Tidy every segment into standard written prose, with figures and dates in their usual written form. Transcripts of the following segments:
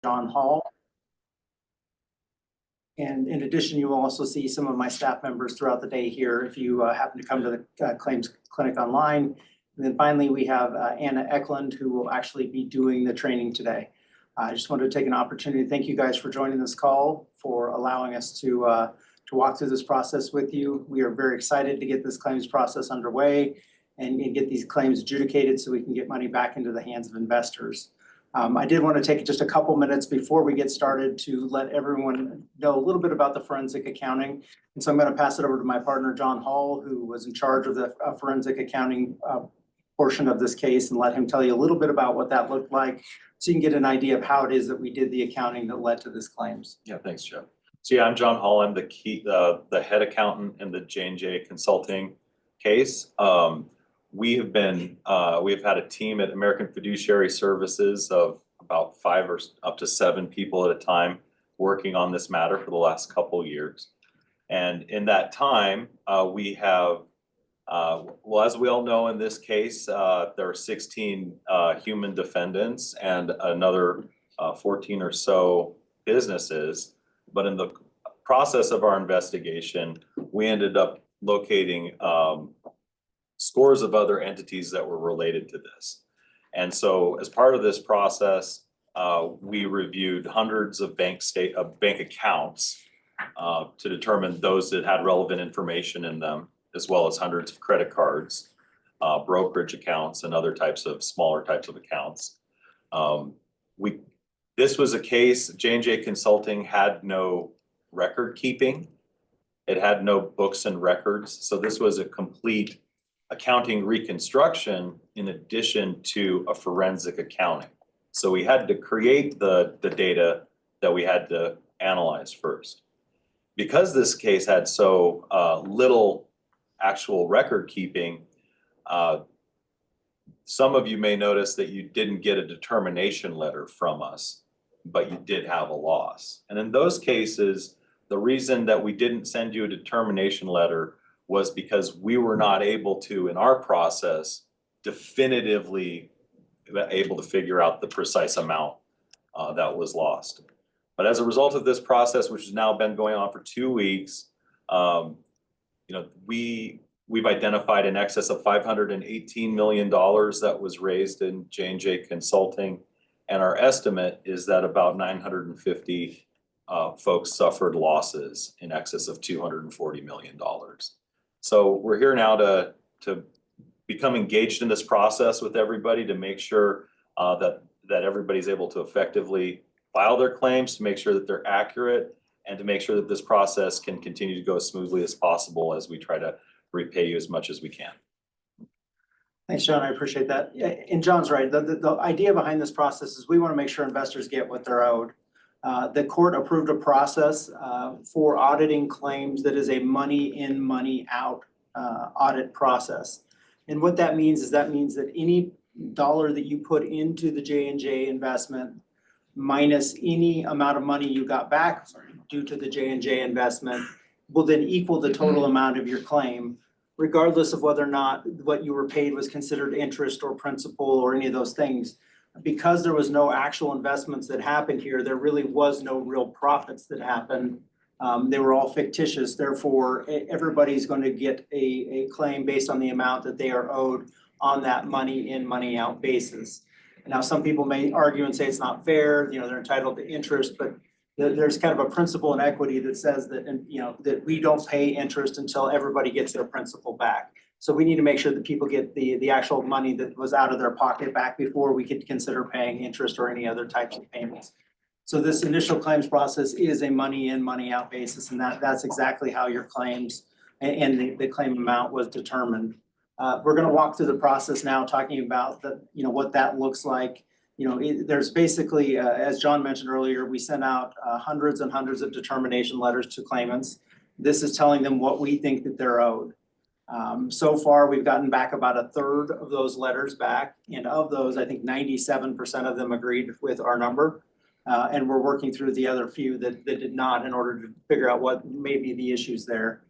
John Hall. And in addition, you will also see some of my staff members throughout the day here if you happen to come to the claims clinic online. And then finally, we have Anna Eklund, who will actually be doing the training today. I just wanted to take an opportunity to thank you guys for joining this call, for allowing us to walk through this process with you. We are very excited to get this claims process underway and get these claims adjudicated so we can get money back into the hands of investors. I did want to take just a couple minutes before we get started to let everyone know a little bit about the forensic accounting. And so I'm going to pass it over to my partner, John Hall, who was in charge of the forensic accounting portion of this case, and let him tell you a little bit about what that looked like so you can get an idea of how it is that we did the accounting that led to this claims. Yeah, thanks, Joe. So yeah, I'm John Hall. I'm the head accountant in the J&J Consulting case. We've had a team at American Fiduciary Services of about 5 or up to 7 people at a time working on this matter for the last couple of years. And in that time, we have, well, as we all know in this case, there are 16 human defendants and another 14 or so businesses. But in the process of our investigation, we ended up locating scores of other entities that were related to this. And so as part of this process, we reviewed hundreds of bank accounts to determine those that had relevant information in them, as well as hundreds of credit cards, brokerage accounts, and other types of smaller types of accounts. This was a case, J&J Consulting had no record keeping. It had no books and records. So this was a complete accounting reconstruction in addition to a forensic accounting. So we had to create the data that we had to analyze first. Because this case had so little actual record keeping, some of you may notice that you didn't get a determination letter from us, but you did have a loss. And in those cases, the reason that we didn't send you a determination letter was because we were not able to, in our process, definitively able to figure out the precise amount that was lost. But as a result of this process, which has now been going on for 2 weeks, we've identified in excess of $518 million that was raised in J&J Consulting, and our estimate is that about 950 folks suffered losses in excess of $240 million. So we're here now to become engaged in this process with everybody to make sure that everybody's able to effectively file their claims, to make sure that they're accurate, and to make sure that this process can continue to go as smoothly as possible as we try to repay you as much as we can. Thanks, John. I appreciate that. And John's right. The idea behind this process is we want to make sure investors get what they're owed. The court approved a process for auditing claims that is a money in, money out audit process. And what that means is that any dollar that you put into the J&J investment minus any amount of money you got back due to the J&J investment will then equal the total amount of your claim, regardless of whether or not what you were paid was considered interest or principal or any of those things. Because there was no actual investments that happened here, there really was no real profits that happened. They were all fictitious. Therefore, everybody's going to get a claim based on the amount that they are owed on that money in, money out basis. Now, some people may argue and say it's not fair, they're entitled to interest, but there's kind of a principle in equity that says that, that we don't pay interest until everybody gets their principal back. So we need to make sure that people get the actual money that was out of their pocket back before we could consider paying interest or any other types of payments. So this initial claims process is a money in, money out basis, and that's exactly how your claims and the claim amount was determined. We're going to walk through the process now, talking about what that looks like. There's basically, as John mentioned earlier, we sent out hundreds and hundreds of determination letters to claimants. This is telling them what we think that they're owed. So far, we've gotten back about a third of those letters back, and of those, I think 97% of them agreed with our number. And we're working through the other few that did not in order to figure out what may be the issues there.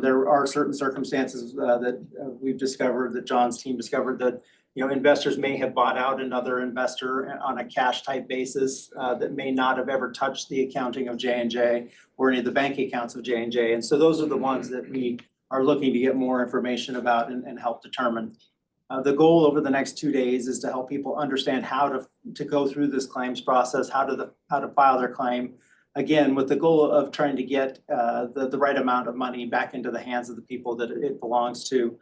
There are certain circumstances that we've discovered, that John's team discovered, that investors may have bought out another investor on a cash type basis that may not have ever touched the accounting of J&J or any of the bank accounts of J&J. And so those are the ones that we are looking to get more information about and help determine. The goal over the next 2 days is to help people understand how to go through this claims process, how to file their claim. Again, with the goal of trying to get the right amount of money back into the hands of the people that it belongs to.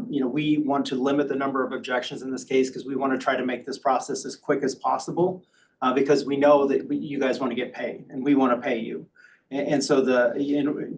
We want to limit the number of objections in this case because we want to try to make this process as quick as possible because we know that you guys want to get paid and we want to pay you. And so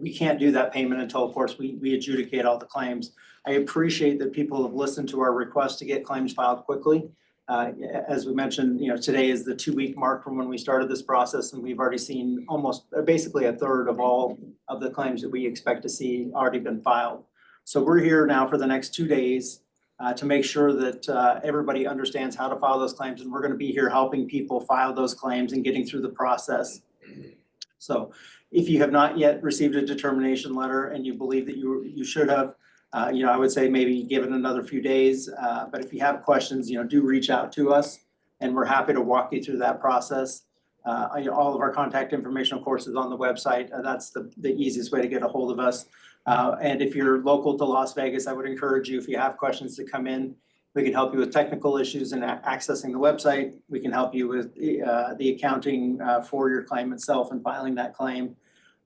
we can't do that payment until, of course, we adjudicate all the claims. I appreciate that people have listened to our request to get claims filed quickly. As we mentioned, today is the 2-week mark from when we started this process, and we've already seen almost basically a third of all of the claims that we expect to see already been filed. So we're here now for the next 2 days to make sure that everybody understands how to file those claims, and we're going to be here helping people file those claims and getting through the process. So if you have not yet received a determination letter and you believe that you should have, I would say maybe give it another few days. But if you have questions, do reach out to us, and we're happy to walk you through that process. All of our contact information, of course, is on the website. That's the easiest way to get a hold of us. And if you're local to Las Vegas, I would encourage you, if you have questions, to come in. We can help you with technical issues and accessing the website. We can help you with the accounting for your claim itself and filing that claim.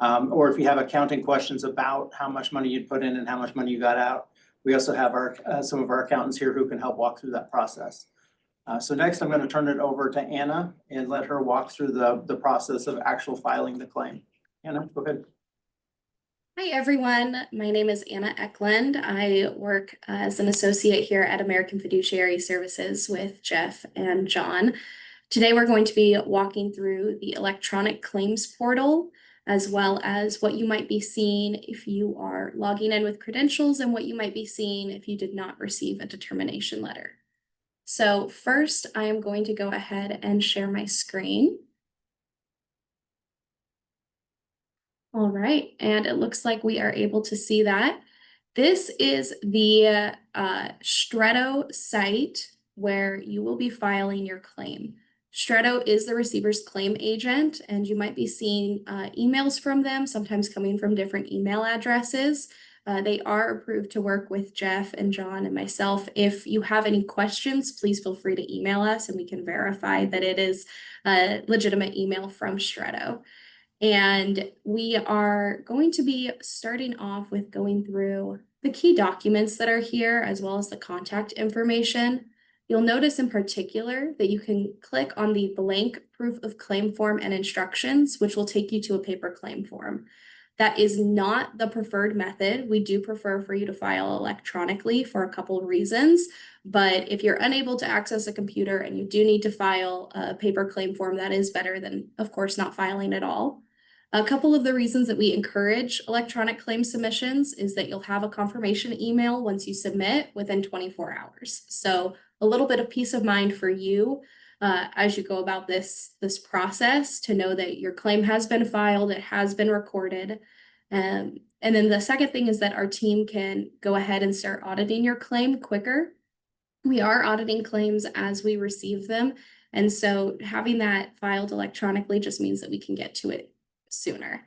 Or if you have accounting questions about how much money you'd put in and how much money you got out, we also have some of our accountants here who can help walk through that process. So next, I'm going to turn it over to Anna and let her walk through the process of actual filing the claim. Anna, go ahead. Hi, everyone. My name is Anna Eklund. I work as an associate here at American Fiduciary Services with Jeff and John. Today, we're going to be walking through the electronic claims portal, as well as what you might be seeing if you are logging in with credentials and what you might be seeing if you did not receive a determination letter. So first, I am going to go ahead and share my screen. All right, and it looks like we are able to see that. This is the Stretto site where you will be filing your claim. Stretto is the receiver's claim agent, and you might be seeing emails from them, sometimes coming from different email addresses. They are approved to work with Jeff and John and myself. If you have any questions, please feel free to email us and we can verify that it is a legitimate email from Stretto. And we are going to be starting off with going through the key documents that are here, as well as the contact information. You'll notice in particular that you can click on the blank proof of claim form and instructions, which will take you to a paper claim form. That is not the preferred method. We do prefer for you to file electronically for a couple of reasons. But if you're unable to access a computer and you do need to file a paper claim form, that is better than, of course, not filing at all. A couple of the reasons that we encourage electronic claim submissions is that you'll have a confirmation email once you submit within 24 hours. So a little bit of peace of mind for you as you go about this process, to know that your claim has been filed, it has been recorded. And then the second thing is that our team can go ahead and start auditing your claim quicker. We are auditing claims as we receive them. And so having that filed electronically just means that we can get to it sooner.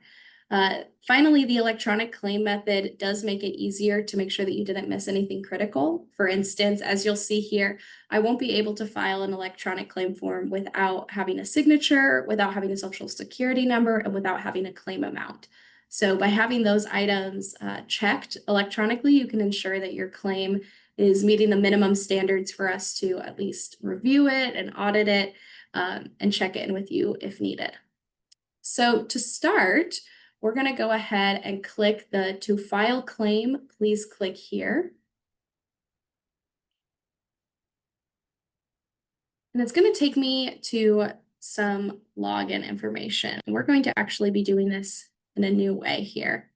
Finally, the electronic claim method does make it easier to make sure that you didn't miss anything critical. For instance, as you'll see here, I won't be able to file an electronic claim form without having a signature, without having a social security number, and without having a claim amount. So by having those items checked electronically, you can ensure that your claim is meeting the minimum standards for us to at least review it and audit it and check in with you if needed. So to start, we're going to go ahead and click the to file claim, please click here. And it's going to take me to some login information. We're going to actually be doing this in a new way here.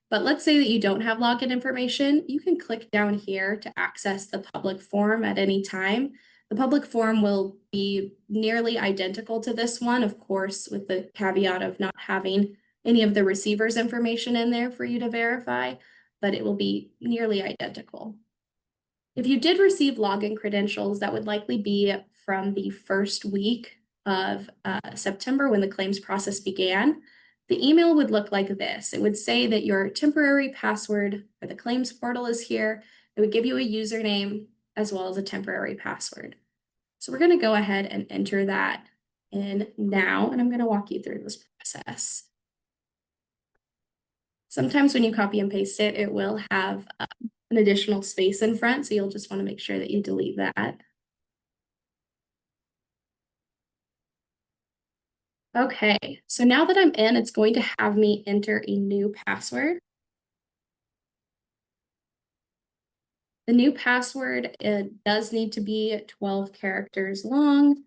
But let's say that you don't have login information. You can click down here to access the public form at any time. The public form will be nearly identical to this one, of course, with the caveat of not having any of the receiver's information in there for you to verify, but it will be nearly identical. If you did receive login credentials, that would likely be from the first week of September when the claims process began. The email would look like this. It would say that your temporary password for the claims portal is here. It would give you a username as well as a temporary password. So we're going to go ahead and enter that in now, and I'm going to walk you through this process. Sometimes when you copy and paste it, it will have an additional space in front, so you'll just want to make sure that you delete that. Okay, so now that I'm in, it's going to have me enter a new password. The new password, it does need to be 12 characters long,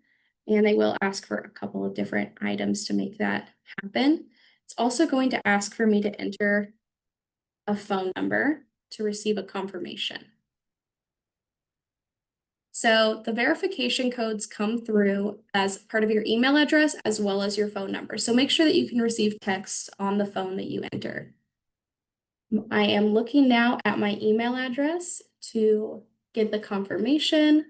and they will ask for a couple of different items to make that happen. It's also going to ask for me to enter a phone number to receive a confirmation. So the verification codes come through as part of your email address as well as your phone number. So make sure that you can receive text on the phone that you enter. I am looking now at my email address to get the confirmation.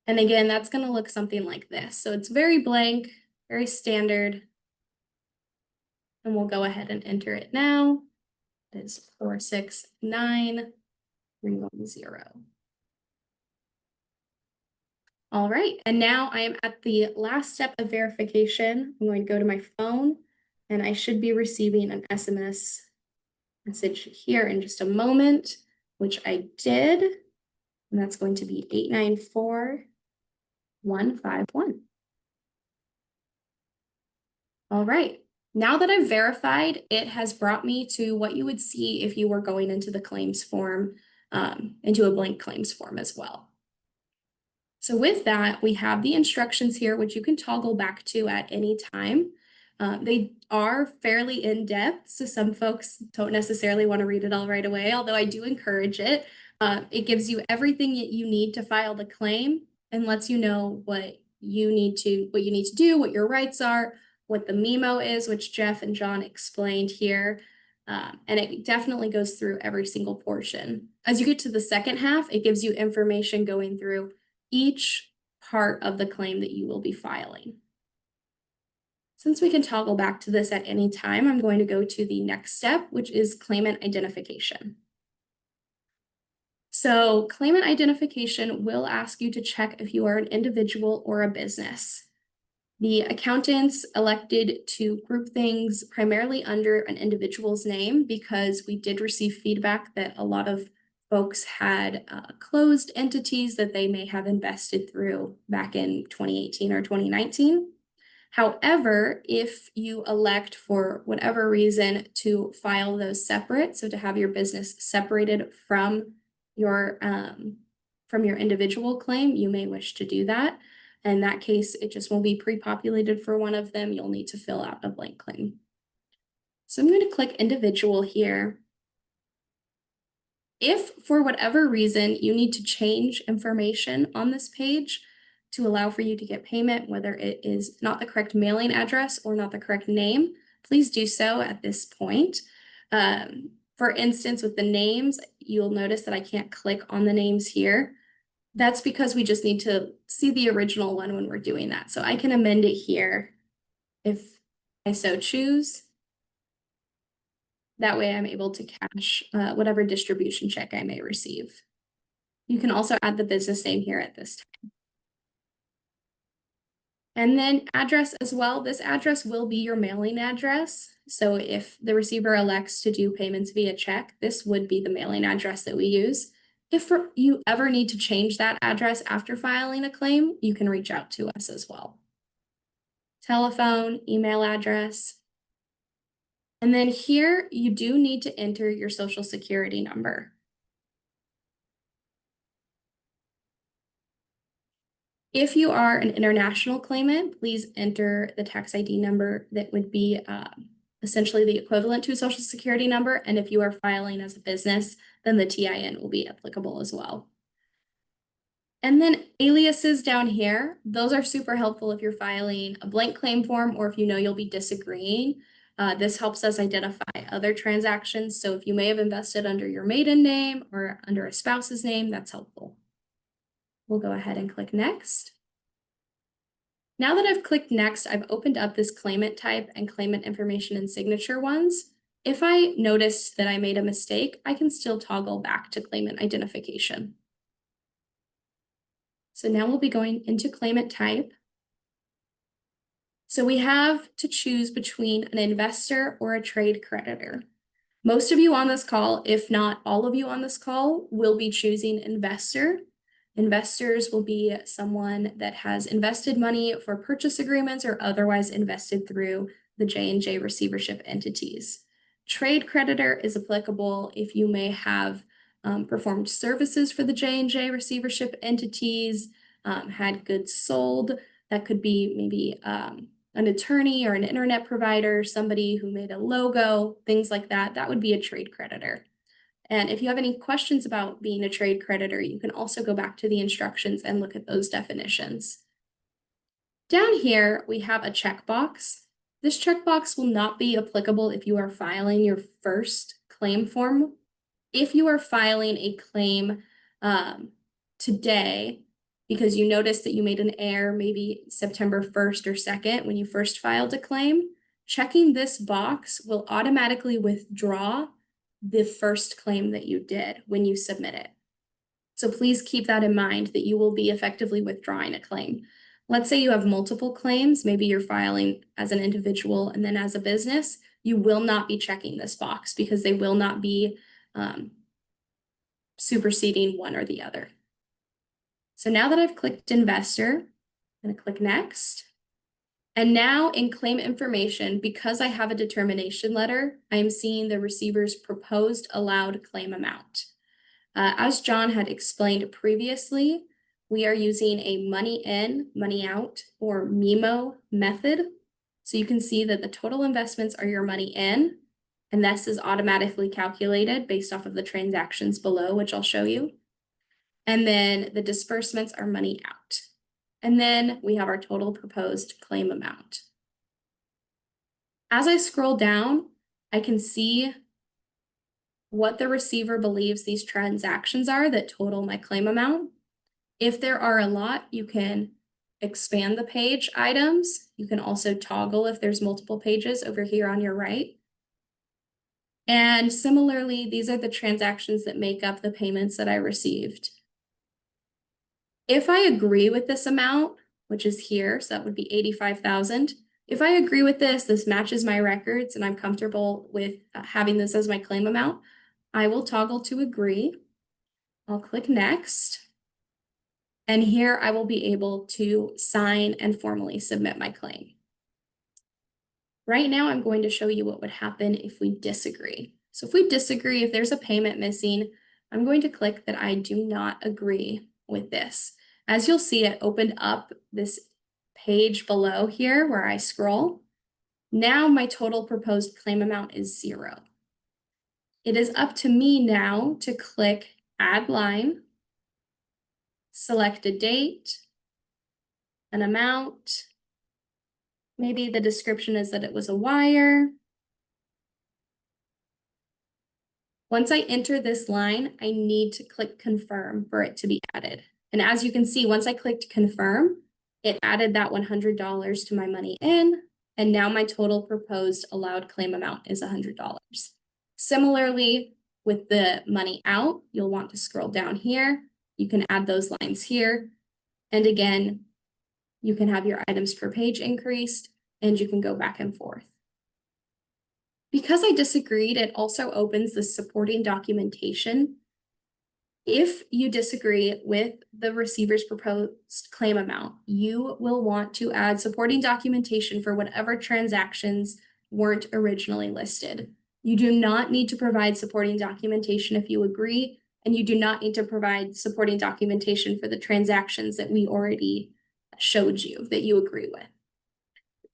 And again, that's going to look something like this. So it's very blank, very standard. And we'll go ahead and enter it now. It is 469310. All right, and now I am at the last step of verification. I'm going to go to my phone, and I should be receiving an SMS message here in just a moment, which I did, and that's going to be 894151. All right, now that I've verified, it has brought me to what you would see if you were going into the claims form, into a blank claims form as well. So with that, we have the instructions here, which you can toggle back to at any time. They are fairly in-depth, so some folks don't necessarily want to read it all right away, although I do encourage it. It gives you everything that you need to file the claim and lets you know what you need to do, what your rights are, what the memo is, which Jeff and John explained here. And it definitely goes through every single portion. As you get to the second half, it gives you information going through each part of the claim that you will be filing. Since we can toggle back to this at any time, I'm going to go to the next step, which is claimant identification. So claimant identification will ask you to check if you are an individual or a business. The accountants elected to group things primarily under an individual's name because we did receive feedback that a lot of folks had closed entities that they may have invested through back in 2018 or 2019. However, if you elect for whatever reason to file those separate, so to have your business separated from your individual claim, you may wish to do that. In that case, it just won't be pre-populated for one of them. You'll need to fill out a blank claim. So I'm going to click individual here. If for whatever reason you need to change information on this page to allow for you to get payment, whether it is not the correct mailing address or not the correct name, please do so at this point. For instance, with the names, you'll notice that I can't click on the names here. That's because we just need to see the original one when we're doing that. So I can amend it here if I so choose. That way I'm able to cash whatever distribution check I may receive. You can also add the business name here at this time. And then address as well. This address will be your mailing address. So if the receiver elects to do payments via check, this would be the mailing address that we use. If you ever need to change that address after filing a claim, you can reach out to us as well. Telephone, email address. And then here you do need to enter your social security number. If you are an international claimant, please enter the tax ID number that would be essentially the equivalent to a social security number. And if you are filing as a business, then the TIN will be applicable as well. And then aliases down here, those are super helpful if you're filing a blank claim form or if you know you'll be disagreeing. This helps us identify other transactions. So if you may have invested under your maiden name or under a spouse's name, that's helpful. We'll go ahead and click next. Now that I've clicked next, I've opened up this claimant type and claimant information and signature ones. If I notice that I made a mistake, I can still toggle back to claimant identification. So now we'll be going into claimant type. So we have to choose between an investor or a trade creditor. Most of you on this call, if not all of you on this call, will be choosing investor. Investors will be someone that has invested money for purchase agreements or otherwise invested through the J&J receivership entities. Trade creditor is applicable if you may have performed services for the J&J receivership entities, had goods sold. That could be maybe an attorney or an internet provider, somebody who made a logo, things like that. That would be a trade creditor. And if you have any questions about being a trade creditor, you can also go back to the instructions and look at those definitions. Down here, we have a checkbox. This checkbox will not be applicable if you are filing your first claim form. If you are filing a claim today, because you noticed that you made an error maybe September 1st or 2nd when you first filed a claim, checking this box will automatically withdraw the first claim that you did when you submit it. So please keep that in mind that you will be effectively withdrawing a claim. Let's say you have multiple claims, maybe you're filing as an individual and then as a business, you will not be checking this box because they will not be superseding one or the other. So now that I've clicked investor, I'm going to click next. And now in claim information, because I have a determination letter, I'm seeing the receiver's proposed allowed claim amount. As John had explained previously, we are using a money in, money out, or MIMO method. So you can see that the total investments are your money in, and this is automatically calculated based off of the transactions below, which I'll show you. And then the disbursements are money out. And then we have our total proposed claim amount. As I scroll down, I can see what the receiver believes these transactions are that total my claim amount. If there are a lot, you can expand the page items. You can also toggle if there's multiple pages over here on your right. And similarly, these are the transactions that make up the payments that I received. If I agree with this amount, which is here, so that would be 85,000. If I agree with this matches my records and I'm comfortable with having this as my claim amount, I will toggle to agree. I'll click next. And here I will be able to sign and formally submit my claim. Right now, I'm going to show you what would happen if we disagree. So if we disagree, if there's a payment missing, I'm going to click that I do not agree with this. As you'll see, it opened up this page below here where I scroll. Now my total proposed claim amount is 0. It is up to me now to click Add Line, select a date, an amount. Maybe the description is that it was a wire. Once I enter this line, I need to click confirm for it to be added. And as you can see, once I clicked confirm, it added that $100 to my money in, and now my total proposed allowed claim amount is $100. Similarly, with the money out, you'll want to scroll down here. You can add those lines here. And again, you can have your items per page increased, and you can go back and forth. Because I disagreed, it also opens the supporting documentation. If you disagree with the receiver's proposed claim amount, you will want to add supporting documentation for whatever transactions weren't originally listed. You do not need to provide supporting documentation if you agree, and you do not need to provide supporting documentation for the transactions that we already showed you that you agree with.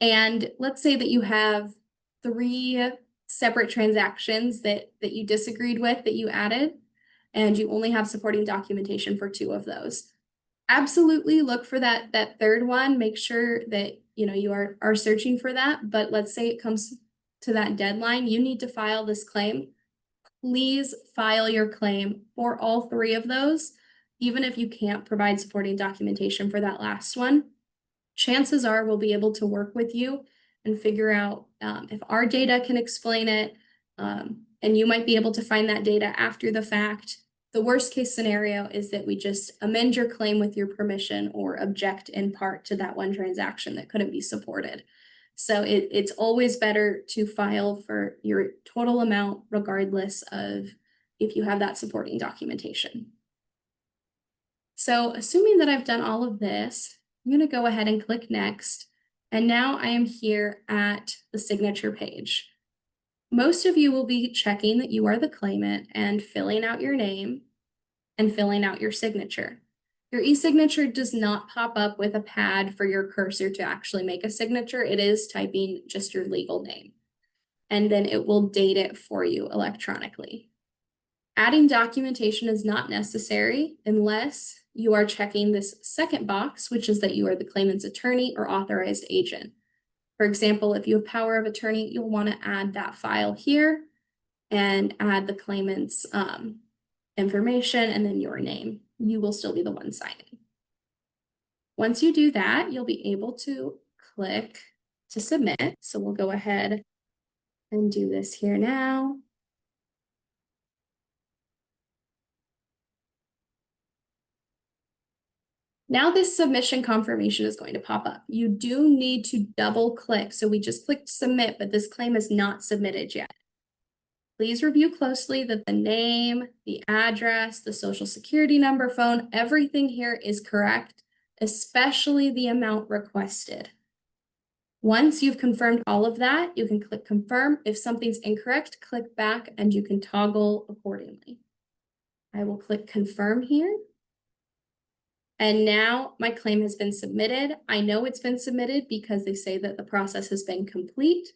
And let's say that you have 3 separate transactions that you disagreed with that you added, and you only have supporting documentation for 2 of those. Absolutely look for that third one. Make sure that you are searching for that. But let's say it comes to that deadline, you need to file this claim. Please file your claim for all 3 of those, even if you can't provide supporting documentation for that last one. Chances are we'll be able to work with you and figure out if our data can explain it, and you might be able to find that data after the fact. The worst case scenario is that we just amend your claim with your permission or object in part to that one transaction that couldn't be supported. So it's always better to file for your total amount regardless of if you have that supporting documentation. So assuming that I've done all of this, I'm going to go ahead and click next. And now I am here at the signature page. Most of you will be checking that you are the claimant and filling out your name and filling out your signature. Your e-signature does not pop up with a pad for your cursor to actually make a signature. It is typing just your legal name. And then it will date it for you electronically. Adding documentation is not necessary unless you are checking this second box, which is that you are the claimant's attorney or authorized agent. For example, if you have power of attorney, you'll want to add that file here and add the claimant's information and then your name. You will still be the one signing. Once you do that, you'll be able to click to submit. So we'll go ahead and do this here now. Now this submission confirmation is going to pop up. You do need to double click. So we just clicked submit, but this claim is not submitted yet. Please review closely that the name, the address, the social security number, phone, everything here is correct, especially the amount requested. Once you've confirmed all of that, you can click confirm. If something's incorrect, click back and you can toggle accordingly. I will click confirm here. And now my claim has been submitted. I know it's been submitted because they say that the process has been complete.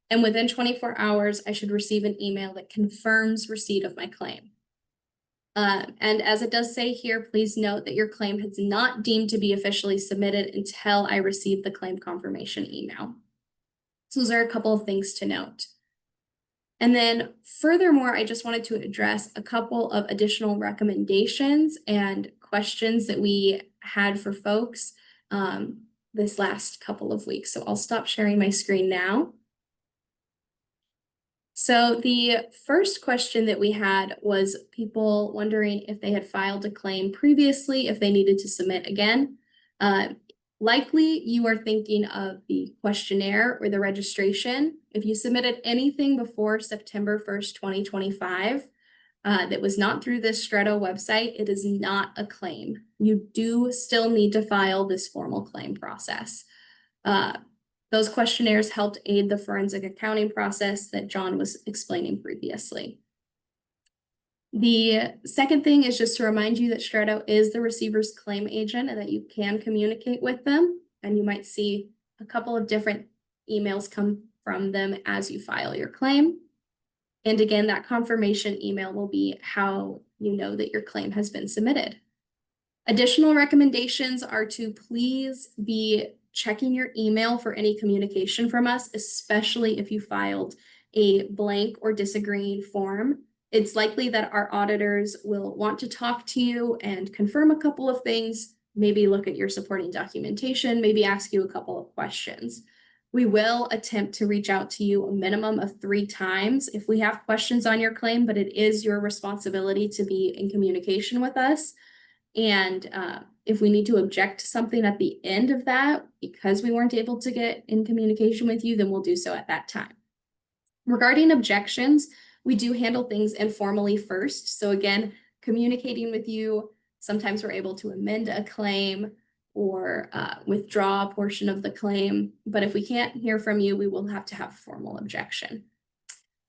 And within 24 hours, I should receive an email that confirms receipt of my claim. And as it does say here, please note that your claim has not deemed to be officially submitted until I receive the claim confirmation email. So those are a couple of things to note. And then furthermore, I just wanted to address a couple of additional recommendations and questions that we had for folks this last couple of weeks. So I'll stop sharing my screen now. So the first question that we had was people wondering if they had filed a claim previously, if they needed to submit again. Likely you are thinking of the questionnaire or the registration. If you submitted anything before September 1st, 2025, that was not through this Stretto website, it is not a claim. You do still need to file this formal claim process. Those questionnaires helped aid the forensic accounting process that John was explaining previously. The second thing is just to remind you that Stretto is the receiver's claim agent and that you can communicate with them. And you might see a couple of different emails come from them as you file your claim. And again, that confirmation email will be how you know that your claim has been submitted. Additional recommendations are to please be checking your email for any communication from us, especially if you filed a blank or disagreeing form. It's likely that our auditors will want to talk to you and confirm a couple of things, maybe look at your supporting documentation, maybe ask you a couple of questions. We will attempt to reach out to you a minimum of 3 times if we have questions on your claim, but it is your responsibility to be in communication with us. And if we need to object to something at the end of that, because we weren't able to get in communication with you, then we'll do so at that time. Regarding objections, we do handle things informally first. So again, communicating with you, sometimes we're able to amend a claim or withdraw a portion of the claim. But if we can't hear from you, we will have to have a formal objection.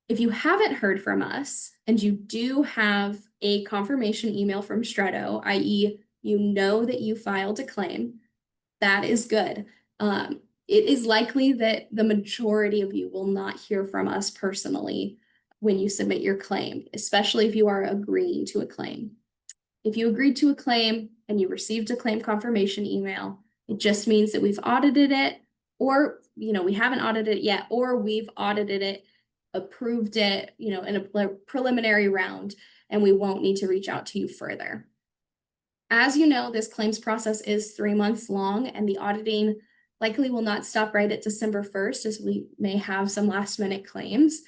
If you haven't heard from us and you do have a confirmation email from Stretto, i.e. you know that you filed a claim, that is good. It is likely that the majority of you will not hear from us personally when you submit your claim, especially if you are agreeing to a claim. If you agreed to a claim and you received a claim confirmation email, it just means that we've audited it or, we haven't audited it yet, or we've audited it, approved it, in a preliminary round, and we won't need to reach out to you further. As you know, this claims process is 3 months long, and the auditing likely will not stop right at December 1st, as we may have some last-minute claims.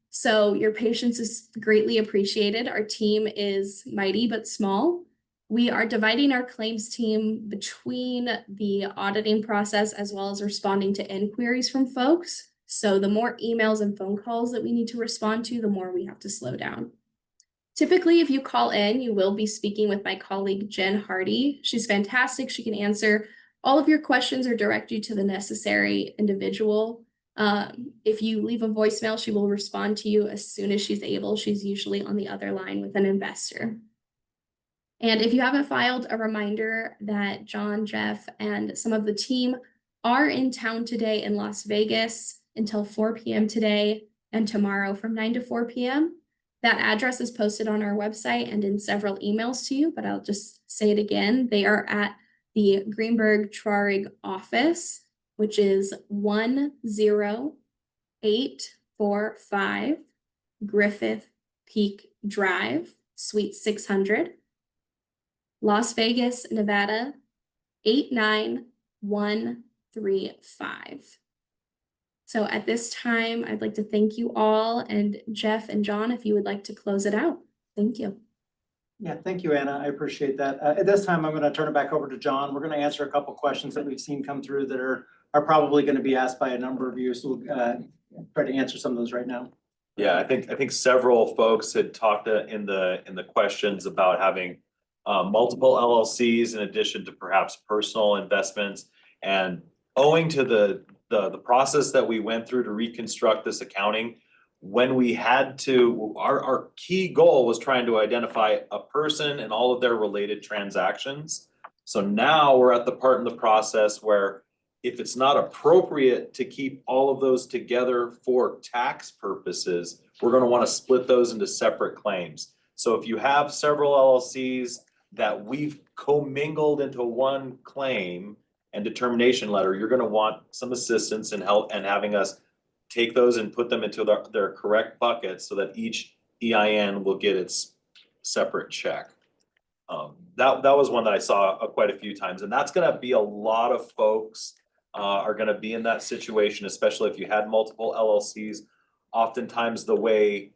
So your patience is greatly appreciated. Our team is mighty but small. We are dividing our claims team between the auditing process as well as responding to inquiries from folks. So the more emails and phone calls that we need to respond to, the more we have to slow down. Typically, if you call in, you will be speaking with my colleague, Jen Hardy. She's fantastic. She can answer all of your questions or direct you to the necessary individual. If you leave a voicemail, she will respond to you as soon as she's able. She's usually on the other line with an investor. And if you haven't filed, a reminder that John, Jeff, and some of the team are in town today in Las Vegas until 4 p.m. today and tomorrow from 9 to 4 p.m. That address is posted on our website and in several emails to you, but I'll just say it again. They are at the Greenberg Traurig office, which is 10845 Griffith Peak Drive, Suite 600, Las Vegas, Nevada, 89135. So at this time, I'd like to thank you all, and Jeff and John, if you would like to close it out. Thank you. Yeah, thank you, Anna. I appreciate that. At this time, I'm going to turn it back over to John. We're going to answer a couple questions that we've seen come through that are probably going to be asked by a number of you. So we'll try to answer some of those right now. Yeah, I think several folks had talked in the questions about having multiple LLCs in addition to perhaps personal investments, and owing to the process that we went through to reconstruct this accounting, when we had to, our key goal was trying to identify a person and all of their related transactions. So now we're at the part in the process where if it's not appropriate to keep all of those together for tax purposes, we're going to want to split those into separate claims. So if you have several LLCs that we've commingled into one claim and determination letter, you're going to want some assistance and help and having us take those and put them into their correct buckets so that each EIN will get its separate check. That was one that I saw quite a few times, and that's going to be a lot of folks are going to be in that situation, especially if you had multiple LLCs. Oftentimes the way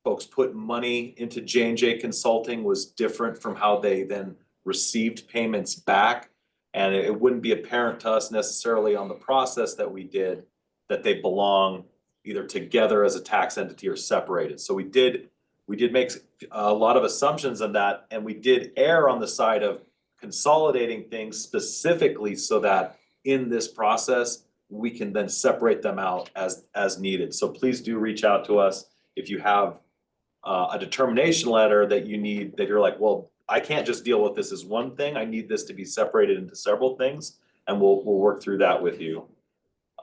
folks put money into J&J Consulting was different from how they then received payments back. And it wouldn't be apparent to us necessarily on the process that we did that they belong either together as a tax entity or separated. So we did make a lot of assumptions on that, and we did err on the side of consolidating things specifically so that in this process, we can then separate them out as needed. So please do reach out to us if you have a determination letter that you need, that you're like, well, I can't just deal with this as one thing. I need this to be separated into several things, and we'll work through that with you.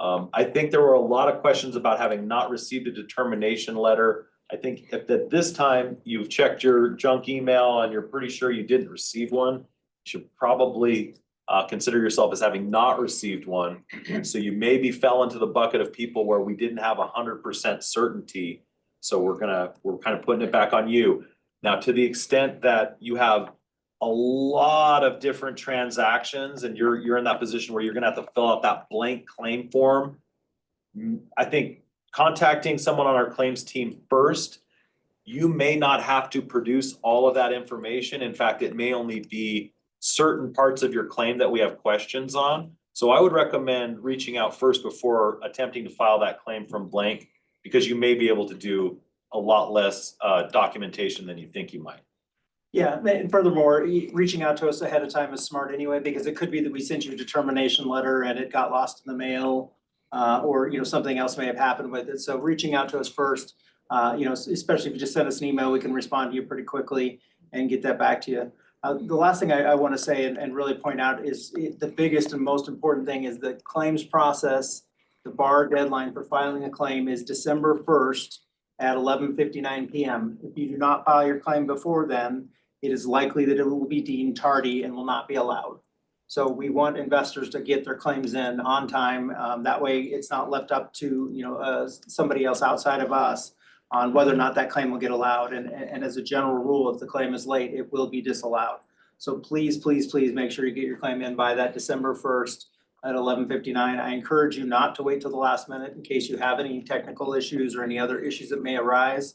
I think there were a lot of questions about having not received a determination letter. I think if at this time you've checked your junk email and you're pretty sure you didn't receive one, you should probably consider yourself as having not received one. So you maybe fell into the bucket of people where we didn't have 100% certainty. So we're kind of putting it back on you. Now, to the extent that you have a lot of different transactions and you're in that position where you're gonna have to fill out that blank claim form, I think contacting someone on our claims team first, you may not have to produce all of that information. In fact, it may only be certain parts of your claim that we have questions on. So I would recommend reaching out first before attempting to file that claim from blank, because you may be able to do a lot less documentation than you think you might. Yeah, and furthermore, reaching out to us ahead of time is smart anyway, because it could be that we sent you a determination letter and it got lost in the mail, or something else may have happened with it. So reaching out to us first, especially if you just send us an email, we can respond to you pretty quickly and get that back to you. The last thing I want to say and really point out is the biggest and most important thing is the claims process. The bar deadline for filing a claim is December 1st at 11:59 p.m. If you do not file your claim before then, it is likely that it will be deemed tardy and will not be allowed. So we want investors to get their claims in on time. That way it's not left up to, somebody else outside of us on whether or not that claim will get allowed. And as a general rule, if the claim is late, it will be disallowed. So please, please, please make sure you get your claim in by that December 1st at 11:59. I encourage you not to wait till the last minute in case you have any technical issues or any other issues that may arise.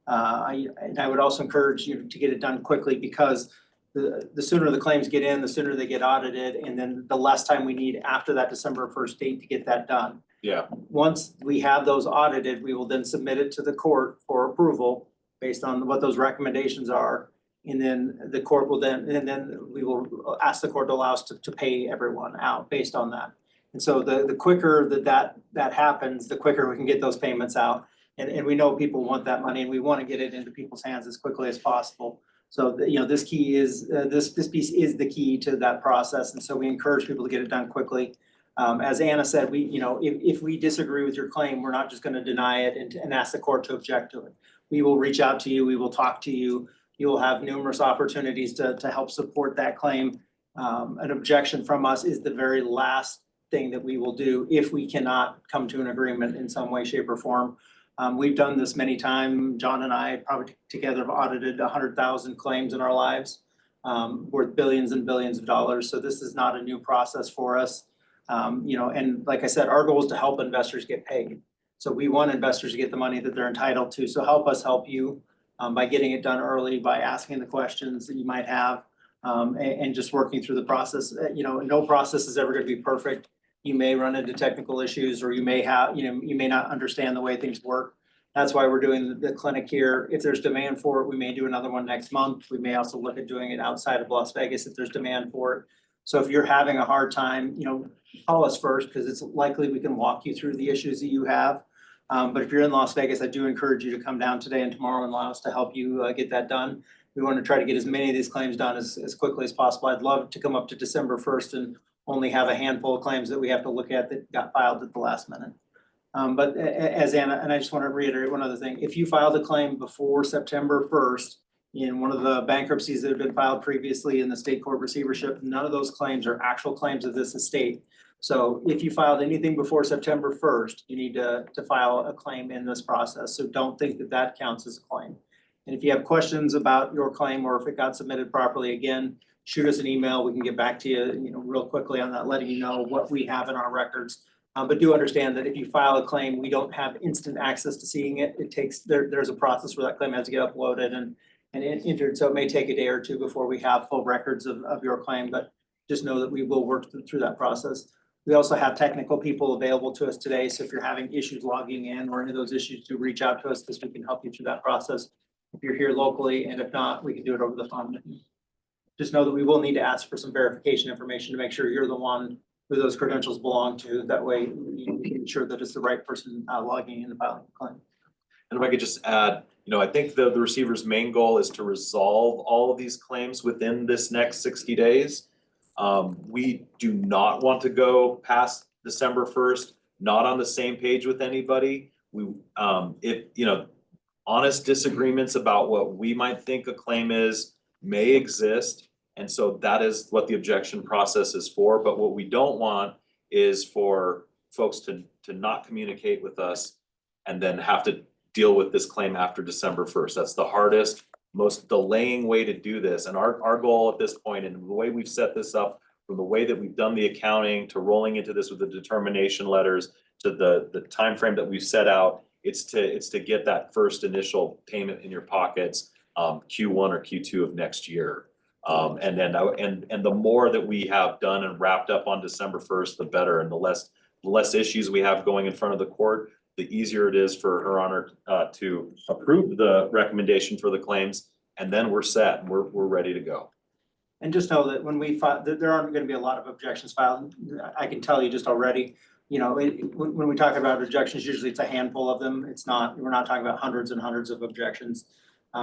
I would also encourage you to get it done quickly, because the sooner the claims get in, the sooner they get audited, and then the less time we need after that December 1st date to get that done. Yeah, Once we have those audited, we will then submit it to the court for approval based on what those recommendations are. And then the court will we will ask the court to allow us to pay everyone out based on that. And so the quicker that happens, the quicker we can get those payments out. And we know people want that money, and we want to get it into people's hands as quickly as possible. So, this key is, this piece is the key to that process. And so we encourage people to get it done quickly. As Anna said, if we disagree with your claim, we're not just going to deny it and ask the court to object to it. We will reach out to you. We will talk to you. You will have numerous opportunities to help support that claim. An objection from us is the very last thing that we will do if we cannot come to an agreement in some way, shape, or form. We've done this many times. John and I probably together have audited 100,000 claims in our lives, worth billions and billions of dollars. So this is not a new process for us. And like I said, our goal is to help investors get paid. So we want investors to get the money that they're entitled to. So help us help you by getting it done early, by asking the questions that you might have, and just working through the process. No process is ever going to be perfect. You may run into technical issues, or you may not understand the way things work. That's why we're doing the clinic here. If there's demand for it, we may do another one next month. We may also look at doing it outside of Las Vegas if there's demand for it. So if you're having a hard time, call us first, because it's likely we can walk you through the issues that you have. But if you're in Las Vegas, I do encourage you to come down today and tomorrow and allow us to help you get that done. We want to try to get as many of these claims done as quickly as possible. I'd love to come up to December 1st and only have a handful of claims that we have to look at that got filed at the last minute. But as Anna, and I just want to reiterate one other thing, if you filed a claim before September 1st in one of the bankruptcies that have been filed previously in the state court receivership, none of those claims are actual claims of this estate. So if you filed anything before September 1st, you need to file a claim in this process. So don't think that counts as a claim. And if you have questions about your claim, or if it got submitted properly, again, shoot us an email. We can get back to you, real quickly on that, letting you know what we have in our records. But do understand that if you file a claim, we don't have instant access to seeing it. It takes, there's a process where that claim has to get uploaded and entered. So it may take a day or two before we have full records of your claim, but just know that we will work through that process. We also have technical people available to us today. So if you're having issues logging in or any of those issues, do reach out to us, because we can help you through that process if you're here locally. And if not, we can do it over the phone. Just know that we will need to ask for some verification information to make sure you're the one who those credentials belong to. That way we can ensure that it's the right person logging in and filing the claim. and if I could just add, I think the receiver's main goal is to resolve all of these claims within this next 60 days. We do not want to go past December 1st, not on the same page with anybody. Honest disagreements about what we might think a claim is may exist. And so that is what the objection process is for. But what we don't want is for folks to not communicate with us and then have to deal with this claim after December 1st. That's the hardest, most delaying way to do this. And our goal at this point, and the way we've set this up, from the way that we've done the accounting to rolling into this with the determination letters to the time frame that we've set out, it's to get that first initial payment in your pockets Q1 or Q2 of next year. And the more that we have done and wrapped up on December 1st, the better. And the less issues we have going in front of the court, the easier it is for Her Honor to approve the recommendation for the claims, and then we're set and we're ready to go. And just know that when we file, there aren't going to be a lot of objections filed. I can tell you just already, when we talk about objections, usually it's a handful of them. We're not talking about hundreds and hundreds of objections,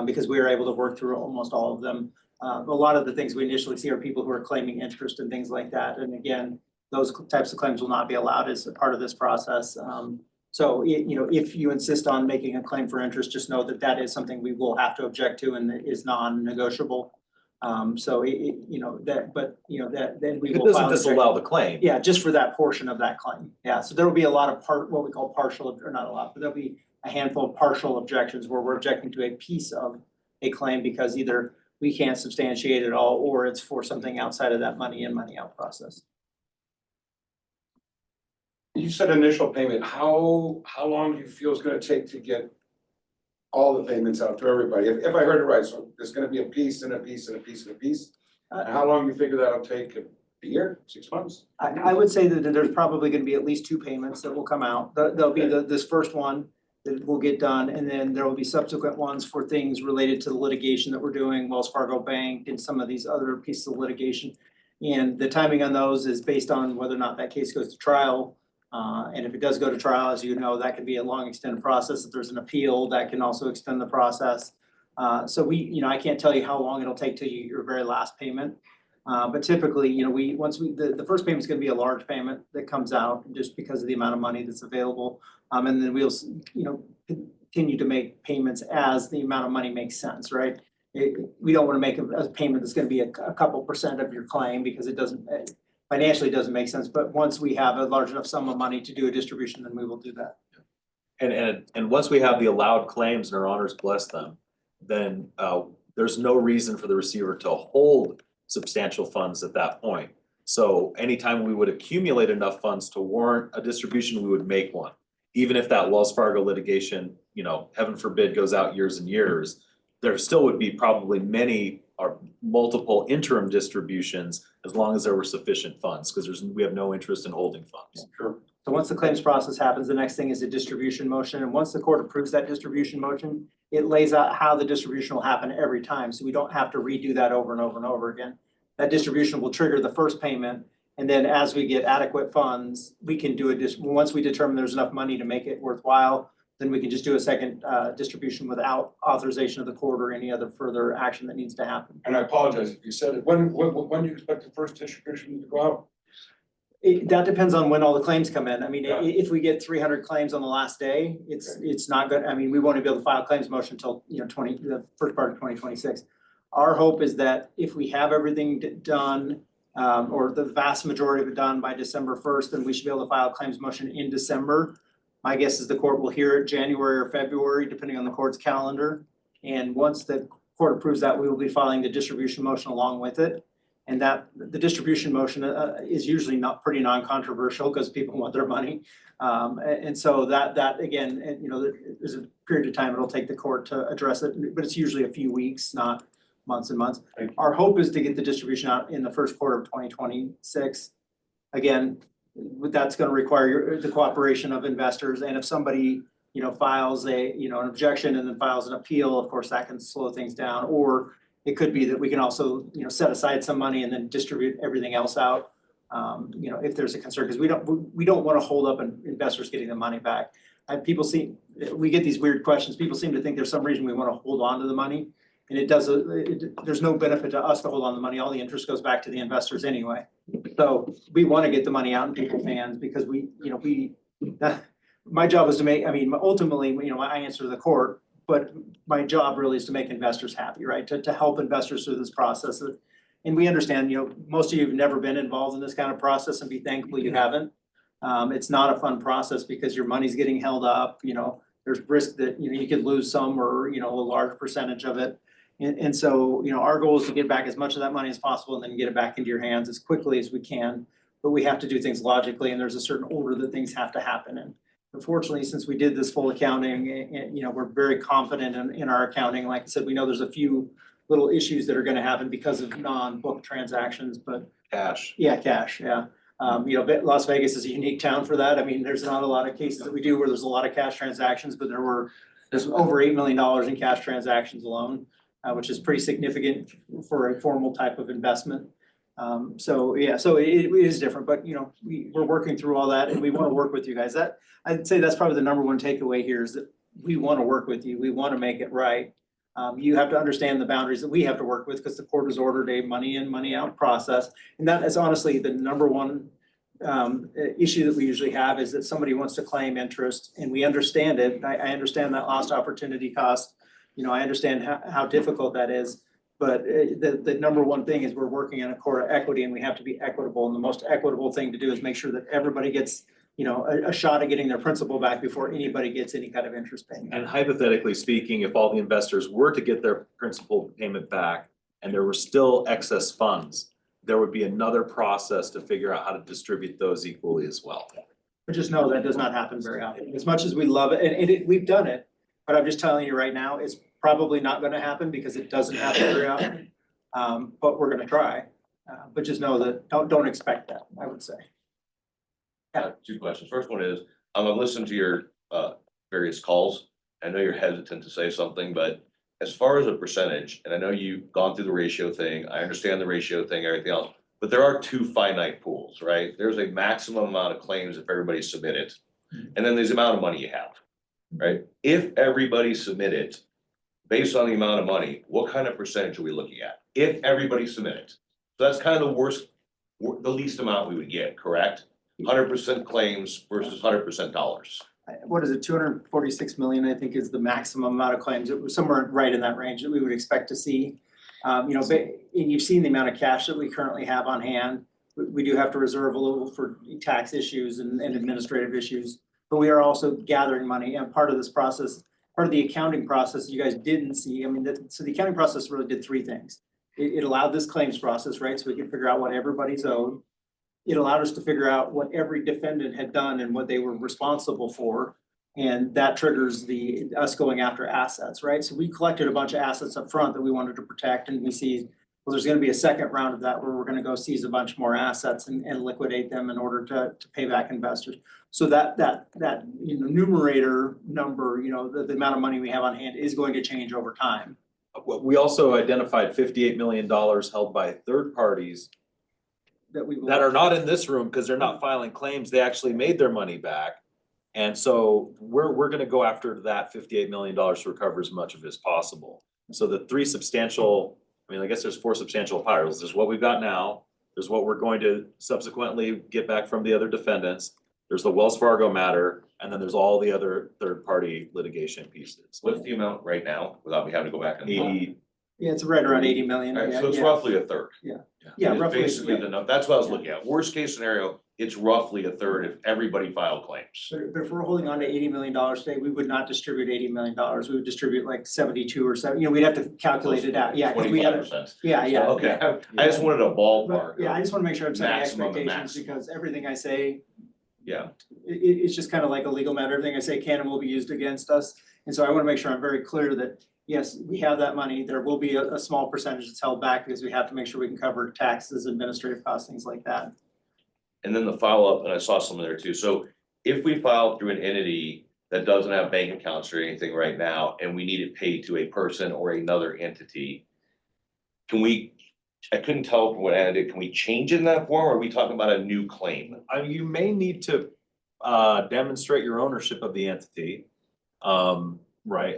because we are able to work through almost all of them. A lot of the things we initially see are people who are claiming interest and things like that. And again, those types of claims will not be allowed as a part of this process. So, if you insist on making a claim for interest, just know that is something we will have to object to and is non-negotiable. So you know, then we It will doesn't file. disallow the claim. Yeah, just for that portion of that claim. Yeah, so there will be a lot of what we call partial, or not a lot, but there'll be a handful of partial objections where we're objecting to a piece of a claim because either we can't substantiate it all or it's for something outside of that money in, money out process. You said initial payment, how long do you feel it's gonna take to get all the payments out to everybody? If I heard it right, so there's gonna be a piece and a piece and a piece and a piece. And how long do you figure that'll take? A year, 6 months? I would say that there's probably gonna be at least 2 payments that will come out. There'll be this first one that will get done, and then there will be subsequent ones for things related to the litigation that we're doing, Wells Fargo Bank and some of these other pieces of litigation. And the timing on those is based on whether or not that case goes to trial. And if it does go to trial, as you know, that could be a long extended process. If there's an appeal, that can also extend the process. So I can't tell you how long it'll take to your very last payment. But typically, the first payment's gonna be a large payment that comes out just because of the amount of money that's available. And then we'll, continue to make payments as the amount of money makes sense, right? We don't wanna make a payment that's gonna be a couple percent of your claim because it doesn't, financially doesn't make sense. But once we have a large enough sum of money to do a distribution, then we will do that. And once we have the allowed claims and our honors bless them, then there's no reason for the receiver to hold substantial funds at that point. So anytime we would accumulate enough funds to warrant a distribution, we would make one. Even if that Wells Fargo litigation, heaven forbid, goes out years and years, there still would be probably many or multiple interim distributions as long as there were sufficient funds, because we have no interest in holding funds. Sure. So once the claims process happens, the next thing is a distribution motion. And once the court approves that distribution motion, it lays out how the distribution will happen every time. So we don't have to redo that over and over and over again. That distribution will trigger the first payment. And then as we get adequate funds, we can do once we determine there's enough money to make it worthwhile, then we can just do a second distribution without authorization of the court or any other further action that needs to happen. And I apologize if you said it, when do you expect the first distribution to go out? That depends on when all the claims come in. I mean, Yeah. if we get 300 claims on the last day, it's not good. I mean, we won't be able to file a claims motion until, the first part of 2026. Our hope is that if we have everything done, or the vast majority of it done by December 1st, then we should be able to file a claims motion in December. My guess is the court will hear it January or February, depending on the court's calendar. And once the court approves that, we will be filing the distribution motion along with it. And that the distribution motion is usually pretty non-controversial because people want their money. And so that again, there's a period of time it'll take the court to address it, but it's usually a few weeks, not months and months. Thank you. Our hope is to get the distribution out in the first quarter of 2026. Again, that's gonna require the cooperation of investors. And if somebody, files an objection and then files an appeal, of course, that can slow things down. Or it could be that we can also, set aside some money and then distribute everything else out. If there's a concern, because we don't want to hold up investors getting the money back. And we get these weird questions. People seem to think there's some reason we want to hold on to the money. And there's no benefit to us to hold on to the money. All the interest goes back to the investors anyway. So we want to get the money out in people's hands because my job is to ultimately, I answer to the court. But my job really is to make investors happy, right? To help investors through this process. And we understand, most of you have never been involved in this kind of process and be thankful you haven't. It's not a fun process because your money's getting held up, there's risk that, you could lose some or, a large percentage of it. And so, our goal is to get back as much of that money as possible and then get it back into your hands as quickly as we can. But we have to do things logically and there's a certain order that things have to happen in. Unfortunately, since we did this full accounting, and, we're very confident in our accounting. Like I said, we know there's a few little issues that are gonna happen because of non-book transactions, but Cash. yeah, cash, yeah. Las Vegas is a unique town for that. I mean, there's not a lot of cases that we do where there's a lot of cash transactions, but there's over $8 million in cash transactions alone, which is pretty significant for a formal type of investment. So it is different, but we're working through all that and we want to work with you guys. I'd say that's probably the number one takeaway here is that we want to work with you. We want to make it right. You have to understand the boundaries that we have to work with because the court has ordered a money in, money out process. And that is honestly the number one issue that we usually have is that somebody wants to claim interest and we understand it. I understand that lost opportunity cost. I understand how difficult that is. But the number one thing is we're working in a court of equity and we have to be equitable. And the most equitable thing to do is make sure that everybody gets, you know, a shot at getting their principal back before anybody gets any kind of interest payment. And hypothetically speaking, if all the investors were to get their principal payment back and there were still excess funds, there would be another process to figure out how to distribute those equally as well. But just know that does not happen very often. As much as we love it, and we've done it, but I'm just telling you right now, it's probably not gonna happen because it doesn't happen very often. But we're gonna try. But just know that, don't expect that, I would say. Two questions. First one is, I've listened to your various calls. I know you're hesitant to say something, but as far as a percentage, and I know you've gone through the ratio thing, I understand the ratio thing, everything else. But there are two finite pools, right? There's a maximum amount of claims if everybody submitted. And then there's the amount of money you have, right? If everybody submitted, based on the amount of money, what kind of percentage are we looking at? If everybody submitted. So that's kind of the worst, the least amount we would get, correct? 100% claims versus 100% dollars. What is it, 246 million, I think is the maximum amount of claims. It was somewhere right in that range that we would expect to see. You know, and you've seen the amount of cash that we currently have on hand. We do have to reserve a little for tax issues and administrative issues, but we are also gathering money. And part of this process, part of the accounting process you guys didn't see, I mean, so the accounting process really did three things. It allowed this claims process, right? So we can figure out what everybody's owed. It allowed us to figure out what every defendant had done and what they were responsible for. And that triggers us going after assets, right? So we collected a bunch of assets up front that we wanted to protect, and we see, well, there's gonna be a second round of that where we're gonna go seize a bunch more assets and liquidate them in order to pay back investors. So that you know, numerator number, you know, the amount of money we have on hand is going to change over time. We also identified $58 million held by third parties that are not in this room because they're not filing claims. They actually made their money back. And so we're gonna go after that $58 million to recover as much of it as possible. So the three substantial, I mean, I guess there's four substantial piles. There's what we've got now. There's what we're going to subsequently get back from the other defendants. There's the Wells Fargo matter, and then there's all the other third-party litigation pieces. What's the amount right now, without me having to go back and? 80, Yeah, it's right around 80 million. Alright, Yeah, so it's yeah. roughly a third. Yeah, It's roughly. basically the number, that's what I was looking at. Worst case scenario, it's roughly a third if everybody filed claims. But if we're holding on to $80 million today, we would not distribute $80 million. We would distribute like 72 or 7, you know, we'd have to calculate it out. Yeah, 'cause we had, 25%. yeah. Okay, I just wanted a But, ballpark. yeah, I just wanna make sure I'm setting Maximum and expectations maximum. because everything I say, Yeah, it's just kind of like a legal matter. Everything I say can and will be used against us. And so I wanna make sure I'm very clear that, yes, we have that money. There will be a small percentage that's held back because we have to make sure we can cover taxes, administrative costs, things like that. and then the follow-up, and I saw some there too. So if we file through an entity that doesn't have bank accounts or anything right now, and we need it paid to a person or another entity, can we, I couldn't tell from what Anna did, can we change it in that form, or are we talking about a new claim? you may need to demonstrate your ownership of the entity. Right,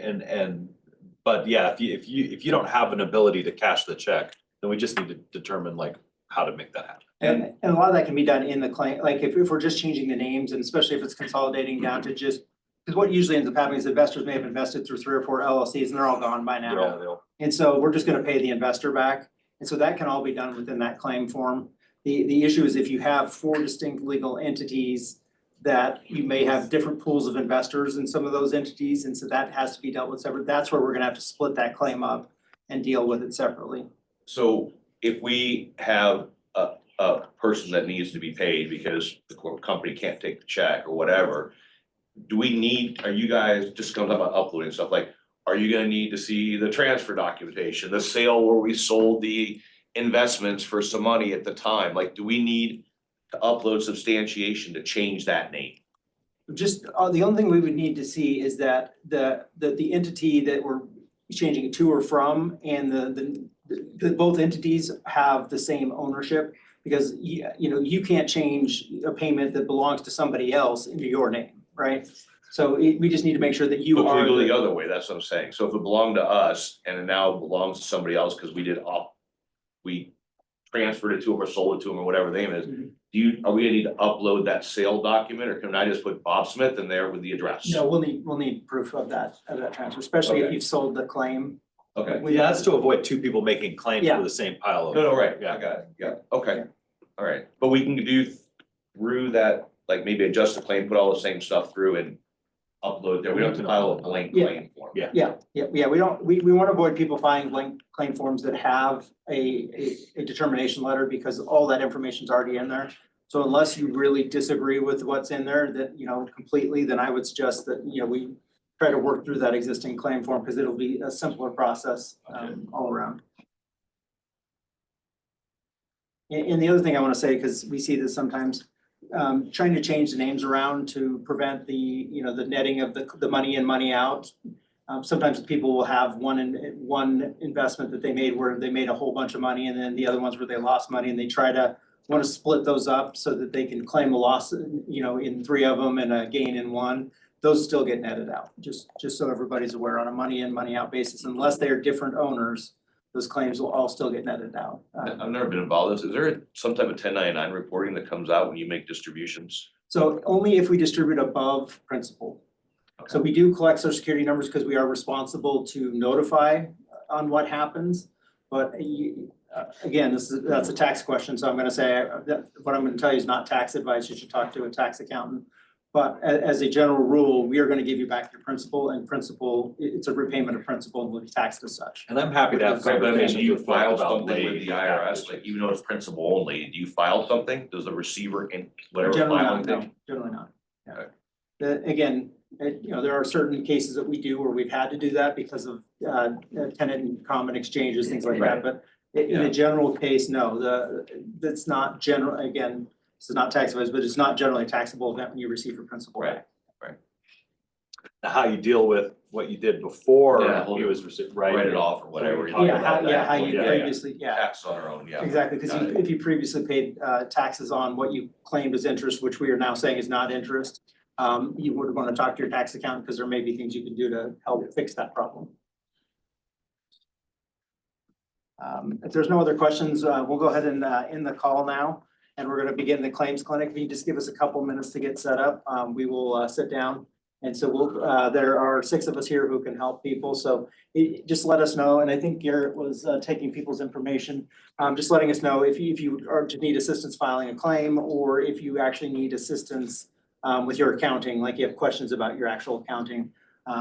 but yeah, if you don't have an ability to cash the check, then we just need to determine like how to make that happen. And a lot of that can be done in the claim, like if we're just changing the names and especially if it's consolidating down to just, because what usually ends up happening is investors may have invested through 3 or 4 LLCs and they're all gone by now. Yeah, they'll- And so we're just gonna pay the investor back. And so that can all be done within that claim form. The issue is if you have 4 distinct legal entities that you may have different pools of investors in some of those entities, and so that has to be dealt with separate. That's where we're gonna have to split that claim up and deal with it separately. So if we have a person that needs to be paid because the company can't take the check or whatever, are you guys just gonna talk about uploading stuff, like, are you gonna need to see the transfer documentation, the sale where we sold the investments for some money at the time? Like, do we need to upload substantiation to change that name? Just, the only thing we would need to see is that the entity that we're changing it to or from and the both entities have the same ownership. Because you know, you can't change a payment that belongs to somebody else into your name, right? So we just need to make sure that you But can are. we go the- the other way? That's what I'm saying. So if it belonged to us and it now belongs to somebody else because we transferred it to them or sold it to them or whatever the name is, Mhm. are we gonna need to upload that sale document, or can I just put Bob Smith in there with the address? No, we'll need proof of that transfer, especially if Okay. you've sold the claim. Okay. We- Yeah, that's to avoid two people making claims Yeah. for the same pile of. No, no, right, Yeah. I got it, yeah, okay, all right, but we can do through that, like maybe adjust the claim, put all the same stuff through and upload there, we don't have to file a blank Yeah. claim form. Yeah. Yeah, we want to avoid people filing blank claim forms that have a determination letter because all that information's already in there. So unless you really disagree with what's in there that, completely, then I would suggest that, we try to work through that existing claim form because it'll be a simpler process, all around. And the other thing I want to say, because we see this sometimes, trying to change the names around to prevent the, the netting of the money in, money out. Sometimes people will have one investment that they made where they made a whole bunch of money and then the other ones where they lost money and they try to want to split those up so that they can claim a loss, in 3 of them and a gain in 1. Those still get netted out, just so everybody's aware on a money in, money out basis, unless they are different owners, those claims will all still get netted out. I've never been involved in this, is there some type of 1099 reporting that comes out when you make distributions? So only if we distribute above principal. So we do collect social security numbers because we are responsible to notify on what happens. But again, that's a tax question, so I'm gonna say that what I'm gonna tell you is not tax advice. You should talk to a tax accountant. But as a general rule, we are gonna give you back your principal, and principal, it's a repayment of principal and will be taxed as such. And I'm happy to have But then conversations do you with folks file about something late with the IRS, like even though it's principal only, do you file something? Does the receiver in whatever Generally filing not, thing? no, generally not. Yeah. Okay. Again, there are certain cases that we do where we've had to do that because of tenant and common exchanges, things like that, but in a general case, no, that's not general, again, this is not tax advice, but it's not generally a taxable event when you receive your principal back. Now, how you deal with what you did before Yeah, he was right. Write it off or whatever. Talk Yeah, about that. how you Yeah. previously, Tax on our own, yeah. exactly, because Got it. if you previously paid taxes on what you claimed as interest, which we are now saying is not interest, you would want to talk to your tax accountant because there may be things you can do to help fix that problem. If there's no other questions, we'll go ahead and end the call now, and we're going to begin the claims clinic. If you just give us a couple minutes to get set up, we will sit down. And so there are 6 of us here who can help people, so just let us know. And I think Garrett was taking people's information, just letting us know if you are to need assistance filing a claim, or if you actually need assistance with your accounting, like you have questions about your actual accounting,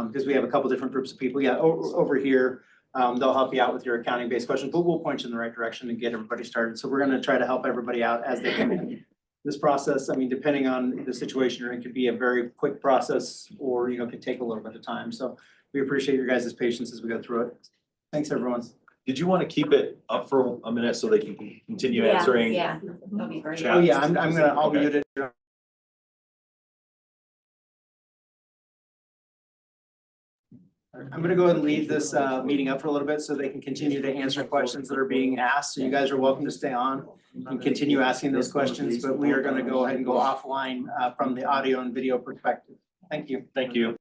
because we have a couple different groups of people. Yeah, over here, they'll help you out with your accounting-based questions, but we'll point you in the right direction and get everybody started. So we're going to try to help everybody out as they come in. This process, I mean, depending on the situation you're in, could be a very quick process or, could take a little bit of time. So we appreciate your guys' patience as we go through it. Thanks, everyone. Did you want to keep it up for a minute so they can continue answering? Yeah, that'd be great. Chat. Oh, yeah, I'll Okay. mute it. I'm gonna go ahead and leave this meeting up for a little bit so they can continue to answer questions that are being asked. So you guys are welcome to stay on and continue asking those questions, but we are gonna go ahead and go offline from the audio and video perspective. Thank you. Thank you.